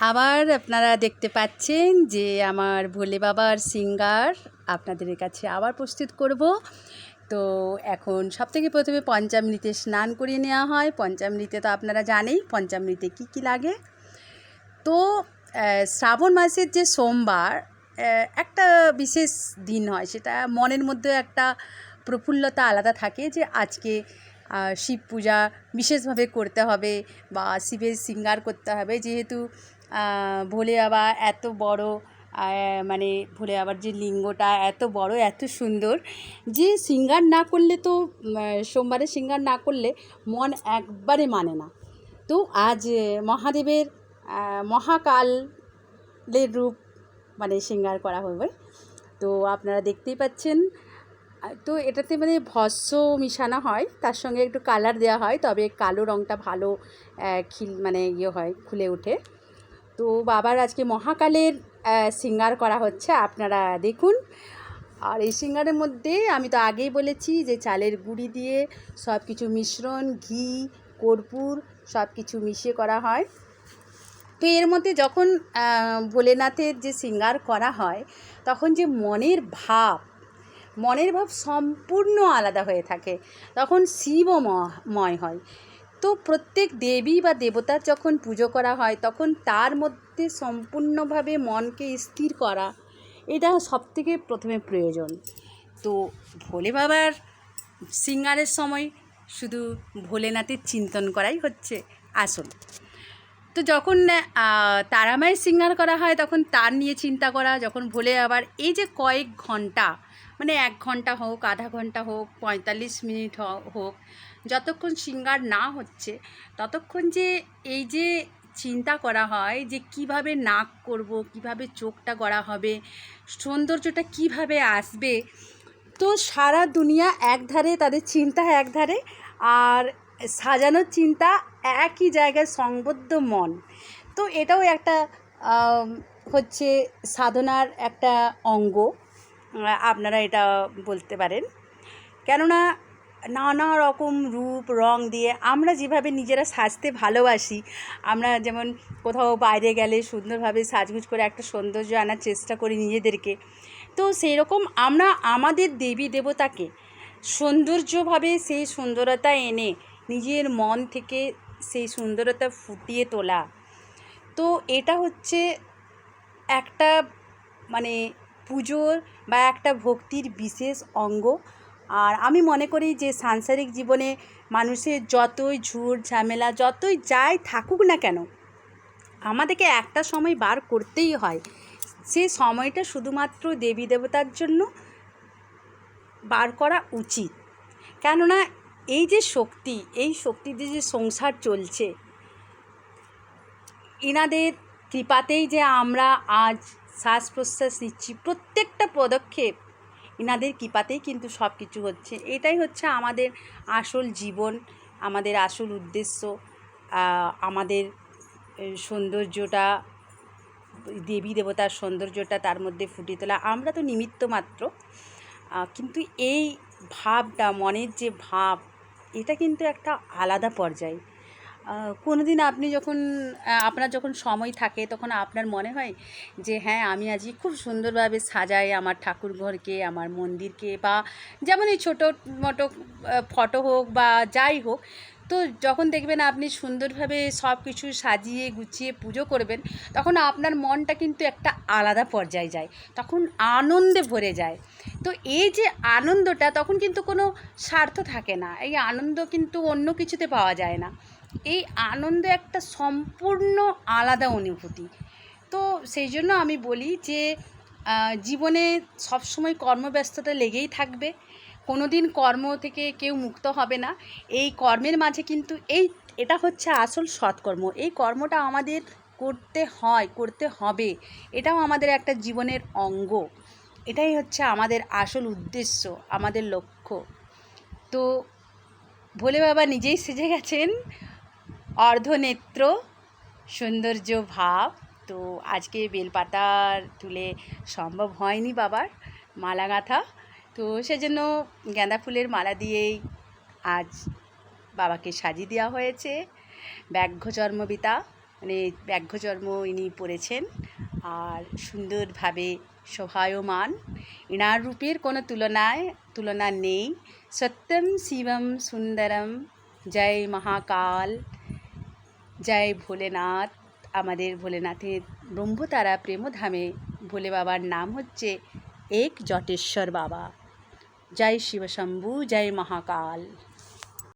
আবার আপনারা দেখতে পাচ্ছেন যে আমার ভোলে বাবার সিঙ্গার আপনাদের কাছে আবার প্রস্তুত করব। তো এখন সবথেকে প্রথমে পঞ্চামৃতে স্নান করিয়ে নেওয়া হয়। পঞ্চামৃতে তো আপনারা জানেই পঞ্চামৃতে কী কী লাগে। তো শ্রাবণ মাসের যে সোমবার একটা বিশেষ দিন হয়, সেটা মনের মধ্যে একটা প্রফুল্লতা আলাদা থাকে যে আজকে শিব পূজা বিশেষভাবে করতে হবে বা শিবের শৃঙ্গার করতে হবে। যেহেতু ভোলে বাবা এত বড়, মানে ভোলে বাবার যে লিঙ্গটা এত বড় এত সুন্দর যে শৃঙ্গার না করলে তো সোমবারে শৃঙ্গার না করলে মন একবারে মানে না। তো আজ মহাদেবের মহাকালের রূপ মানে শৃঙ্গার করা হবে। তো আপনারা দেখতেই পাচ্ছেন। তো এটাতে মানে ভস্য মিশানো হয়, তার সঙ্গে একটু কালার দেওয়া হয়, তবে কালো রঙটা ভালো মানে হয়, খুলে ওঠে। তো বাবার আজকে মহাকালের শৃঙ্গার করা হচ্ছে, আপনারা দেখুন। আর এই শৃঙ্গারের মধ্যে আমি তো আগেই বলেছি যে চালের গুঁড়ি দিয়ে সব কিছু মিশ্রণ, ঘি, কর্পূর সব কিছু মিশিয়ে করা হয়। তো এর মধ্যে যখন ভোলেনাথের যে শৃঙ্গার করা হয় তখন যে মনের ভাব সম্পূর্ণ আলাদা হয়ে থাকে, তখন শিবময় হয়। তো প্রত্যেক দেবী বা দেবতার যখন পুজো করা হয় তখন তার মধ্যে সম্পূর্ণভাবে মনকে স্থির করা, এটা সবথেকে প্রথমে প্রয়োজন। তো ভোলে বাবার শৃঙ্গারের সময় শুধু ভোলেনাথের চিন্তন করাই হচ্ছে আসল। তো যখন তারামায়ের শৃঙ্গার করা হয় তখন তার নিয়ে চিন্তা করা। যখন ভোলে আবার এই যে কয়েক ঘন্টা, মানে 1 ঘন্টা হোক, আধা ঘন্টা হোক, 45 মিনিট হোক, যতক্ষণ শৃঙ্গার না হচ্ছে ততক্ষণ যে এই যে চিন্তা করা হয় যে কিভাবে নাক করব, কিভাবে চোখটা গড়া হবে, সৌন্দর্যটা কিভাবে আসবে। তো সারা দুনিয়া একধারে, তাদের চিন্তা একধারে, আর সাজানোর চিন্তা একই জায়গায়, সংবদ্ধ মন। তো এটাও একটা হচ্ছে সাধনার একটা অঙ্গ, আপনারা এটা বলতে পারেন। কেননা নানা রকম রূপ রং দিয়ে আমরা যেভাবে নিজেরা সাজতে ভালোবাসি, আমরা যেমন কোথাও বাইরে গেলে সুন্দরভাবে সাজগুজ করে একটা সৌন্দর্য আনার চেষ্টা করি নিজেদেরকে, তো সেই রকম আমরা আমাদের দেবী দেবতাকে সৌন্দর্যভাবে সেই সুন্দরতা এনে নিজের মন থেকে সেই সুন্দরতা ফুটিয়ে তোলা। তো এটা হচ্ছে একটা মানে পুজোর বা একটা ভক্তির বিশেষ অঙ্গ। আর আমি মনে করি যে সাংসারিক জীবনে মানুষের যতই ঝুট ঝামেলা যতই যাই থাকুক না কেন, আমাদেরকে একটা সময় বার করতেই হয়। সেই সময়টা শুধুমাত্র দেবী দেবতার জন্য বার করা উচিত। কেননা এই যে শক্তি, এই শক্তি দিয়ে যে সংসার চলছে, এনাদের কৃপাতেই যে আমরা আজ শ্বাস প্রশ্বাস নিচ্ছি, প্রত্যেকটা পদক্ষেপ এনাদের কৃপাতেই কিন্তু সব কিছু হচ্ছে। এটাই হচ্ছে আমাদের আসল জীবন, আমাদের আসল উদ্দেশ্য, আমাদের সৌন্দর্যটা, দেবী দেবতার সৌন্দর্যটা তার মধ্যে ফুটিয়ে তোলা। আমরা তো নিমিত্ত মাত্র, কিন্তু এই ভাবটা, মনের যে ভাব, এটা কিন্তু একটা আলাদা পর্যায়ে। কোনো দিন আপনি যখন আপনার যখন সময় থাকে তখন আপনার মনে হয় যে হ্যাঁ, আমি আজকে খুব সুন্দরভাবে সাজাই আমার ঠাকুর ঘরকে, আমার মন্দিরকে, বা যেমন এই ছোটো মোটো ফটো হোক বা যাই হোক। তো যখন দেখবেন আপনি সুন্দরভাবে সব কিছু সাজিয়ে গুছিয়ে পুজো করবেন, তখন আপনার মনটা কিন্তু একটা আলাদা পর্যায়ে যায়, তখন আনন্দে ভরে যায়। তো এই যে আনন্দটা, তখন কিন্তু কোনো স্বার্থ থাকে না, এই আনন্দ কিন্তু অন্য কিছুতে পাওয়া যায় না। এই আনন্দ একটা সম্পূর্ণ আলাদা অনুভূতি। তো সেই জন্য আমি বলি যে জীবনে সবসময় কর্মব্যস্ততা লেগেই থাকবে, কোনো দিন কর্ম থেকে কেউ মুক্ত হবে না। এই কর্মের মাঝে কিন্তু এটা হচ্ছে আসল সৎকর্ম। এই কর্মটা আমাদের করতে হয়, করতে হবে, এটাও আমাদের একটা জীবনের অঙ্গ। এটাই হচ্ছে আমাদের আসল উদ্দেশ্য, আমাদের লক্ষ্য। তো ভোলে বাবা নিজেই সেজে গেছেন অর্ধনেত্র, সৌন্দর্য ভাব। তো আজকে বেলপাতার তুলে সম্ভব হয়নি বাবার মালা গাঁথা, তো সেজন্য গাঁদা ফুলের মালা দিয়েই আজ বাবাকে সাজিয়ে দেওয়া হয়েছে। ব্যাঘ্র চর্মবিতা মানে ব্যাঘ্রচর্ম ইনি পরেছেন আর সুন্দরভাবে শোভায়মান। এনার রূপের কোনো তুলনা নেই। সত্যম শিবম সুন্দরম, জয় মহাকাল, জয় ভোলেনাথ। আমাদের ভোলেনাথের ব্রহ্মতারা প্রেমধামে ভোলে বাবার নাম হচ্ছে এক জটেশ্বর বাবা। জয় শিবশম্ভু, জয় মহাকাল।